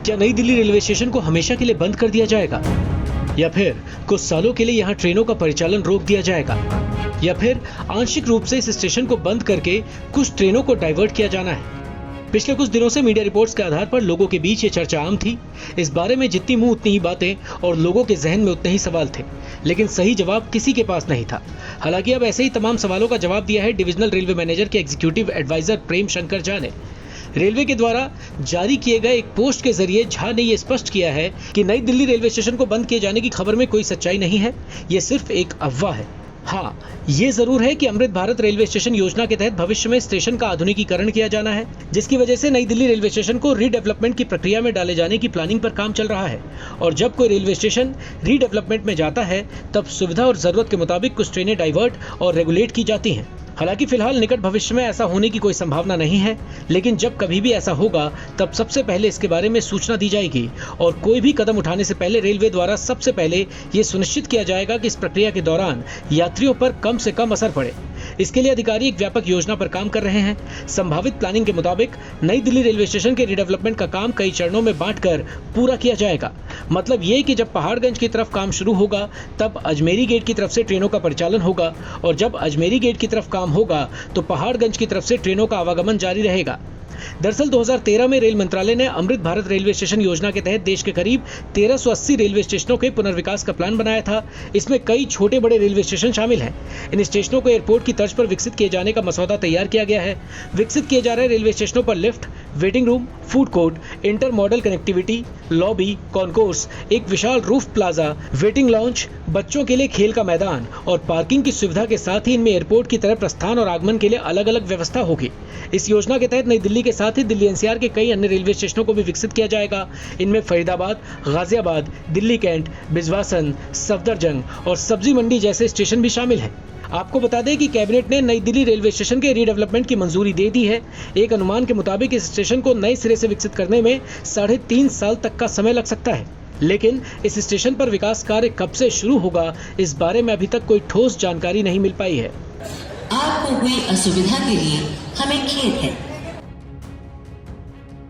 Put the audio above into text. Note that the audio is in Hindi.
क्या नई दिल्ली रेलवे स्टेशन को हमेशा के लिए बंद कर दिया जाएगा, या फिर कुछ सालों के लिए यहाँ ट्रेनों का परिचालन रोक दिया जाएगा, या फिर आंशिक रूप से इस स्टेशन को बंद करके कुछ ट्रेनों को डाइवर्ट किया जाना है? पिछले कुछ दिनों से मीडिया रिपोर्ट्स के आधार पर लोगों के बीच ये चर्चा आम थी। इस बारे में जितनी मुंह उतनी ही बातें और लोगों के जहन में उतने ही सवाल थे, लेकिन सही जवाब किसी के पास नहीं था। हालांकि अब ऐसे ही तमाम सवालों का जवाब दिया है डिविजनल रेलवे मैनेजर के एग्जीक्यूटिव एडवाइजर प्रेम शंकर झा ने। रेलवे के द्वारा जारी किए गए एक पोस्ट के जरिए झा ने यह स्पष्ट किया है कि नई दिल्ली रेलवे स्टेशन को बंद किए जाने की खबर में कोई सच्चाई नहीं है, ये सिर्फ एक अफवाह है। हाँ, ये जरूर है कि अमृत भारत रेलवे स्टेशन योजना के तहत भविष्य में स्टेशन का आधुनिकीकरण किया जाना है, जिसकी वजह से नई दिल्ली रेलवे स्टेशन को रीडेवलपमेंट की प्रक्रिया में डाले जाने की प्लानिंग पर काम चल रहा है। और जब कोई रेलवे स्टेशन रीडेवलपमेंट में जाता है तब सुविधा और जरूरत के मुताबिक कुछ ट्रेनें डाइवर्ट और रेगुलेट की जाती हैं। हालांकि फिलहाल निकट भविष्य में ऐसा होने की कोई संभावना नहीं है, लेकिन जब कभी भी ऐसा होगा तब सबसे पहले इसके बारे में सूचना दी जाएगी और कोई भी कदम उठाने से पहले रेलवे द्वारा सबसे पहले ये सुनिश्चित किया जाएगा कि इस प्रक्रिया के दौरान यात्रियों पर कम से कम असर पड़े। इसके लिए अधिकारी एक व्यापक योजना पर काम कर रहे हैं। संभावित प्लानिंग के मुताबिक नई दिल्ली रेलवे स्टेशन के रीडेवलपमेंट का काम कई चरणों में बांटकर पूरा किया जाएगा। मतलब ये कि जब पहाड़गंज की तरफ काम शुरू होगा तब अजमेरी गेट की तरफ से ट्रेनों का परिचालन होगा, और जब अजमेरी गेट की तरफ काम होगा तो पहाड़गंज की तरफ से ट्रेनों का आवागमन जारी रहेगा। दरअसल 2013 में रेल मंत्रालय ने अमृत भारत रेलवे स्टेशन योजना के तहत देश के करीब 1380 रेलवे स्टेशनों के पुनर्विकास का प्लान बनाया था। इसमें कई छोटे बड़े रेलवे स्टेशन शामिल हैं। इन स्टेशनों को एयरपोर्ट की तर्ज पर विकसित किए जाने का मसौदा तैयार किया गया है। विकसित किए जा रहे रेलवे स्टेशनों पर lift, waiting room, food court, inter model connectivity, lobby, concourse, एक विशाल रूफ प्लाजा, वेटिंग लॉन्च, बच्चों के लिए खेल का मैदान और पार्किंग की सुविधा के साथ ही इनमें एयरपोर्ट की तरह प्रस्थान और आगमन के लिए अलग अलग व्यवस्था होगी। इस योजना के तहत नई दिल्ली के साथ ही दिल्ली एनसीआर के कई अन्य रेलवे स्टेशनों को भी विकसित किया जाएगा। इनमें फरीदाबाद, गाजियाबाद, दिल्ली कैंट, बिजवासन, सफदरजंग और सब्जी मंडी जैसे स्टेशन भी शामिल हैं। आपको बता दें कि कैबिनेट ने नई दिल्ली रेलवे स्टेशन के रीडेवलपमेंट की मंजूरी दे दी है। एक अनुमान के मुताबिक इस स्टेशन को नए सिरे से विकसित करने में 3.5 साल तक का समय लग सकता है। लेकिन इस स्टेशन पर विकास कार्य कब से शुरू होगा, इस बारे में अभी तक कोई ठोस जानकारी नहीं मिल पाई है। आपको हुई असुविधा के लिए हमें खेद है।